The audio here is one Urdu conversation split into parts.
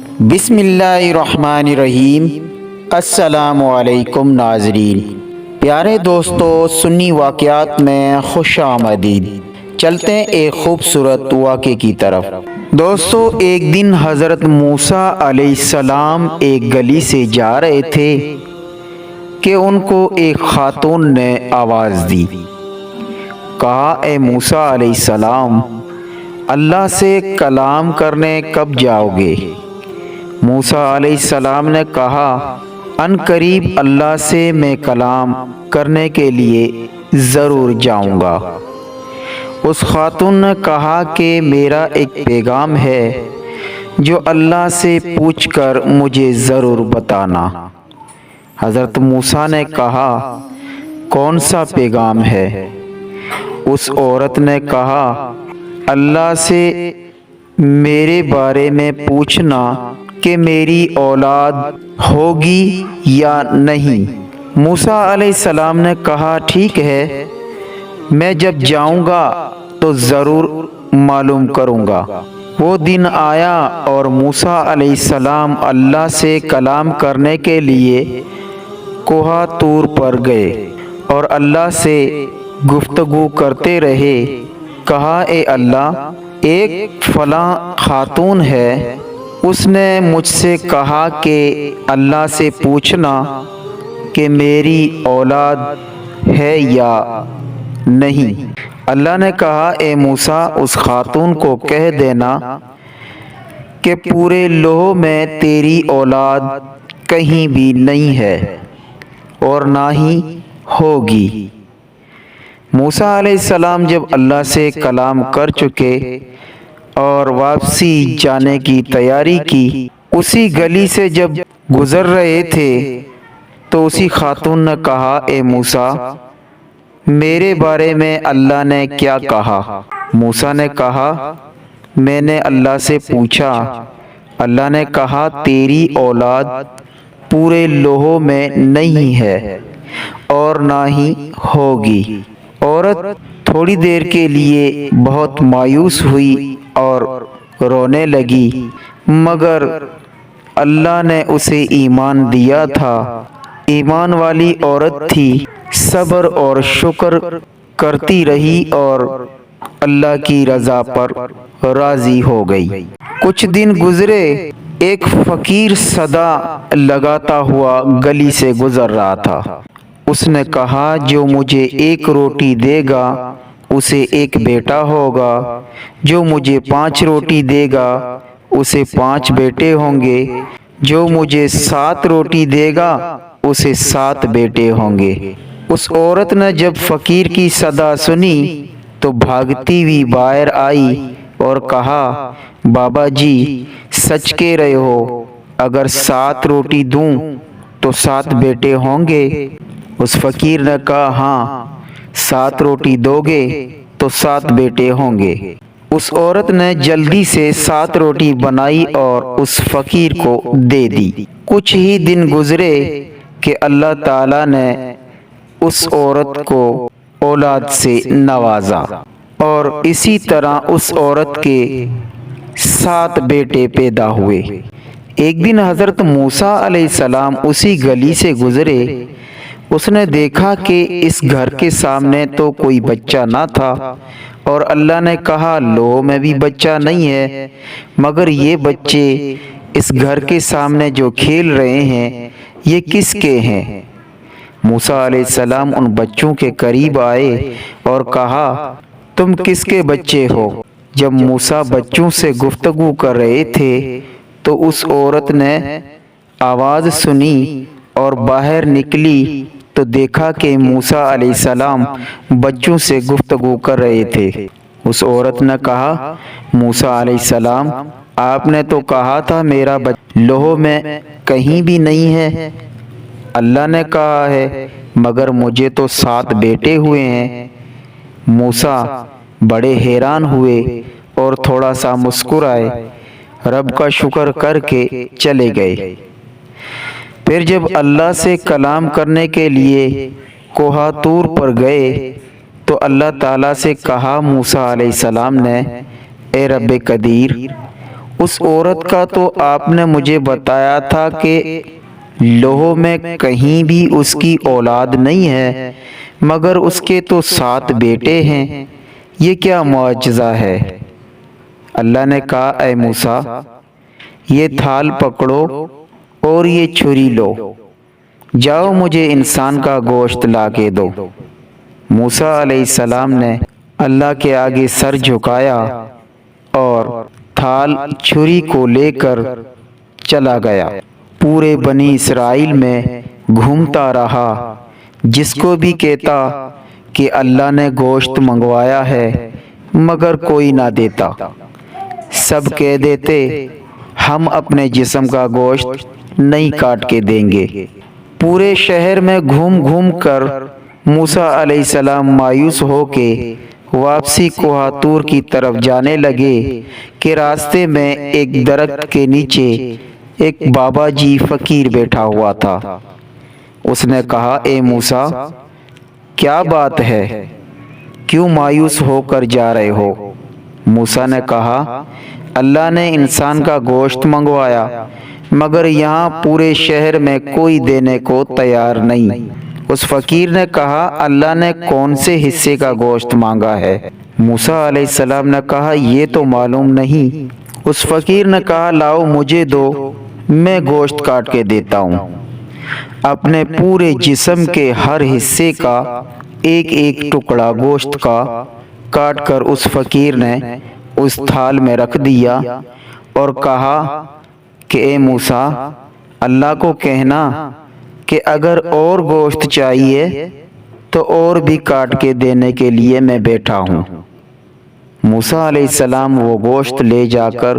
بسم اللہ الرحمن الرحیم۔ السلام علیکم ناظرین، پیارے دوستو، سنی واقعات میں خوش آمدید۔ چلتے ہیں ایک خوبصورت واقعے کی طرف۔ دوستو، ایک دن حضرت موسیٰ علیہ السلام ایک گلی سے جا رہے تھے کہ ان کو ایک خاتون نے آواز دی۔ کہا، اے موسیٰ علیہ السلام، اللہ سے کلام کرنے کب جاؤ گے؟ موسیٰ علیہ السلام نے کہا، ان قریب اللہ سے میں کلام کرنے کے لیے ضرور جاؤں گا۔ اس خاتون نے کہا کہ میرا ایک پیغام ہے جو اللہ سے پوچھ کر مجھے ضرور بتانا۔ حضرت موسیٰ نے کہا، کون سا پیغام ہے؟ اس عورت نے کہا، اللہ سے میرے بارے میں پوچھنا کہ میری اولاد ہوگی یا نہیں۔ موسیٰ علیہ السلام نے کہا، ٹھیک ہے، میں جب جاؤں گا تو ضرور معلوم کروں گا۔ وہ دن آیا اور موسیٰ علیہ السلام اللہ سے کلام کرنے کے لیے کوہ طور پر گئے اور اللہ سے گفتگو کرتے رہے۔ کہا، اے اللہ، ایک فلاں خاتون ہے، اس نے مجھ سے کہا کہ اللہ سے پوچھنا کہ میری اولاد ہے یا نہیں۔ اللہ نے کہا، اے موسیٰ، اس خاتون کو کہہ دینا کہ پورے لوح میں تیری اولاد کہیں بھی نہیں ہے اور نہ ہی ہوگی۔ موسیٰ علیہ السلام جب اللہ سے کلام کر چکے اور واپسی جانے کی تیاری کی، اسی گلی سے جب گزر رہے تھے تو اسی خاتون نے کہا، اے موسیٰ، میرے بارے میں اللہ نے کیا کہا؟ موسیٰ نے کہا، میں نے اللہ سے پوچھا، اللہ نے کہا تیری اولاد پورے لوحوں میں نہیں ہے اور نہ ہی ہوگی۔ عورت تھوڑی دیر کے لیے بہت مایوس ہوئی اور رونے لگی، مگر اللہ نے اسے ایمان دیا تھا۔ ایمان والی عورت تھی، صبر اور شکر کرتی رہی اور اللہ کی رضا پر راضی ہو گئی۔ کچھ دن گزرے، ایک فقیر صدا لگاتا ہوا گلی سے گزر رہا تھا۔ اس نے کہا، جو مجھے ایک روٹی دے گا اسے ایک بیٹا ہوگا، جو مجھے 5 روٹی دے گا اسے 5 بیٹے ہوں گے، جو مجھے 7 روٹی دے گا اسے 7 بیٹے ہوں گے۔ اس عورت نے جب فقیر کی صدا سنی تو بھاگتی ہوئی باہر آئی اور کہا، بابا جی، سچ کہہ رہے ہو، اگر 7 روٹی دوں تو 7 بیٹے ہوں گے؟ اس فقیر نے کہا، ہاں، 7 روٹی دو گے تو 7 بیٹے ہوں گے۔ اس عورت نے جلدی سے 7 روٹی بنائی اور اس فقیر کو دے دی۔ کچھ ہی دن گزرے کہ اللہ تعالیٰ نے اس عورت کو اولاد سے نوازا اور اسی طرح اس عورت کے 7 بیٹے پیدا ہوئے۔ ایک دن حضرت موسیٰ علیہ السلام اسی گلی سے گزرے۔ اس نے دیکھا کہ اس گھر کے سامنے تو کوئی بچہ نہ تھا اور اللہ نے کہا، لوح میں بھی بچہ نہیں ہے، مگر یہ بچے اس گھر کے سامنے جو کھیل رہے ہیں یہ کس کے ہیں؟ موسیٰ علیہ السلام ان بچوں کے قریب آئے اور کہا، تم کس کے بچے ہو؟ جب موسیٰ بچوں سے گفتگو کر رہے تھے تو اس عورت نے آواز سنی اور باہر نکلی تو دیکھا کہ موسیٰ علیہ السلام بچوں سے گفتگو کر رہے تھے۔ اس عورت نے کہا، موسیٰ علیہ السلام، آپ نے تو کہا تھا میرا بچہ لوح میں کہیں بھی نہیں ہے۔ اللہ نے کہا ہے، مگر مجھے تو 7 بیٹے ہوئے ہیں۔ موسیٰ بڑے حیران ہوئے اور تھوڑا سا مسکرائے، رب کا شکر کر کے چلے گئے۔ پھر جب اللہ سے کلام کرنے کے لیے کوہ طور پر گئے تو اللہ تعالیٰ سے کہا موسیٰ علیہ السلام نے، اے رب قدیر، اس عورت کا تو آپ نے مجھے بتایا تھا کہ لوح میں کہیں بھی اس کی اولاد نہیں ہے، مگر اس کے تو 7 بیٹے ہیں، یہ کیا معجزہ ہے؟ اللہ نے کہا اے موسیٰ، یہ تھال پکڑو اور یہ چھری لو، جاؤ مجھے انسان کا گوشت لا کے دو۔ موسیٰ علیہ السلام نے اللہ کے آگے سر جھکایا اور تھال چھری کو لے کر چلا گیا۔ پورے بنی اسرائیل میں گھومتا رہا، جس کو بھی کہتا کہ اللہ نے گوشت منگوایا ہے، مگر کوئی نہ دیتا۔ سب کہہ دیتے ہم اپنے جسم کا گوشت نہیں کاٹ کے دیں گے۔ پورے شہر میں گھوم گھوم کر موسیٰ علیہ السلام مایوس ہو کے واپسی کوہ طور کی طرف جانے لگے کہ راستے میں ایک درخت کے نیچے ایک بابا جی فقیر بیٹھا ہوا تھا۔ اس نے کہا اے موسیٰ، کیا بات ہے؟ کیوں مایوس ہو کر جا رہے ہو؟ موسیٰ نے کہا اللہ نے انسان کا گوشت منگوایا، مگر یہاں پورے شہر میں کوئی دینے کو تیار نہیں۔ اس فقیر نے کہا اللہ نے کون سے حصے کا گوشت مانگا ہے؟ موسیٰ علیہ السلام نے کہا یہ تو معلوم نہیں۔ اس فقیر نے کہا لاؤ مجھے دو، میں گوشت کاٹ کے دیتا ہوں۔ اپنے پورے جسم کے ہر حصے کا ایک ایک ٹکڑا گوشت کا کاٹ کر اس فقیر نے اس تھال میں رکھ دیا اور کہا کہ اے موسیٰ، اللہ کو کہنا کہ اگر اور گوشت چاہیے تو اور بھی کاٹ کے دینے کے لیے میں بیٹھا ہوں۔ موسیٰ علیہ السلام وہ گوشت لے جا کر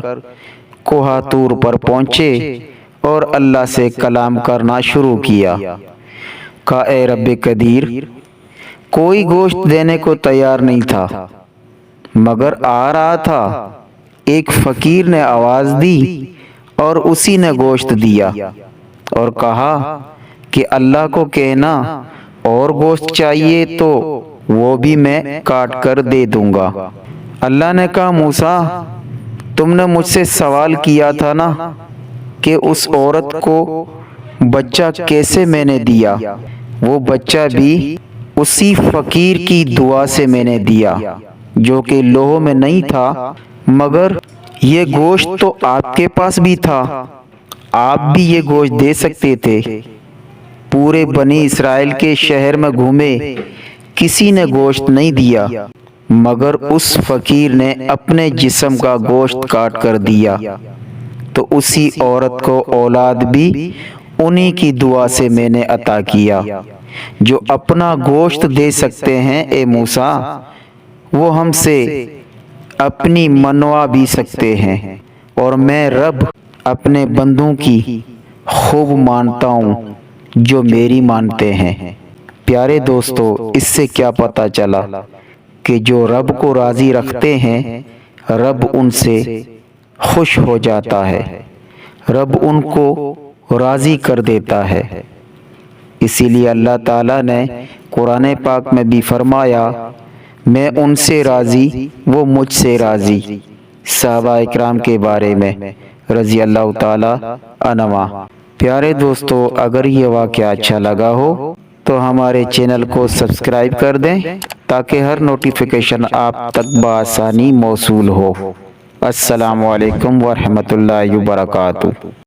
کوہ طور پر پہنچے اور اللہ سے کلام کرنا شروع کیا۔ کہا اے رب قدیر، کوئی گوشت دینے کو تیار نہیں تھا، مگر آ رہا تھا۔ ایک فقیر نے آواز دی اور اسی نے گوشت دیا اور کہا کہ اللہ کو کہنا اور گوشت چاہیے تو وہ بھی میں کاٹ کر دے دوں گا۔ اللہ نے کہا موسیٰ، تم نے مجھ سے سوال کیا تھا نا کہ اس عورت کو بچہ کیسے میں نے دیا؟ وہ بچہ بھی اسی فقیر کی دعا سے میں نے دیا جو کہ لوح میں نہیں تھا، مگر یہ گوشت تو آپ کے پاس بھی تھا، آپ بھی یہ گوشت دے سکتے تھے۔ پورے بنی اسرائیل کے شہر میں گھومے، کسی نے گوشت نہیں دیا، مگر اس فقیر نے اپنے جسم کا گوشت کاٹ کر دیا، تو اسی عورت کو اولاد بھی انہی کی دعا سے میں نے عطا کیا۔ جو اپنا گوشت دے سکتے ہیں اے موسیٰ، وہ ہم سے اپنی منوا بھی سکتے ہیں، اور میں رب اپنے بندوں کی خوب مانتا ہوں جو میری مانتے ہیں۔ پیارے دوستو، اس سے کیا پتہ چلا کہ جو رب کو راضی رکھتے ہیں رب ان سے خوش ہو جاتا ہے، رب ان کو راضی کر دیتا ہے۔ اسی لیے اللہ تعالیٰ نے قرآن پاک میں بھی فرمایا میں ان سے راضی وہ مجھ سے راضی، صحابہ اکرام کے بارے میں رضی اللہ تعالیٰ عنہما۔ پیارے دوستو، اگر یہ واقعہ اچھا لگا ہو تو ہمارے چینل کو سبسکرائب کر دیں تاکہ ہر نوٹیفیکیشن آپ تک بآسانی موصول ہو۔ السلام علیکم ورحمۃ اللہ وبرکاتہ۔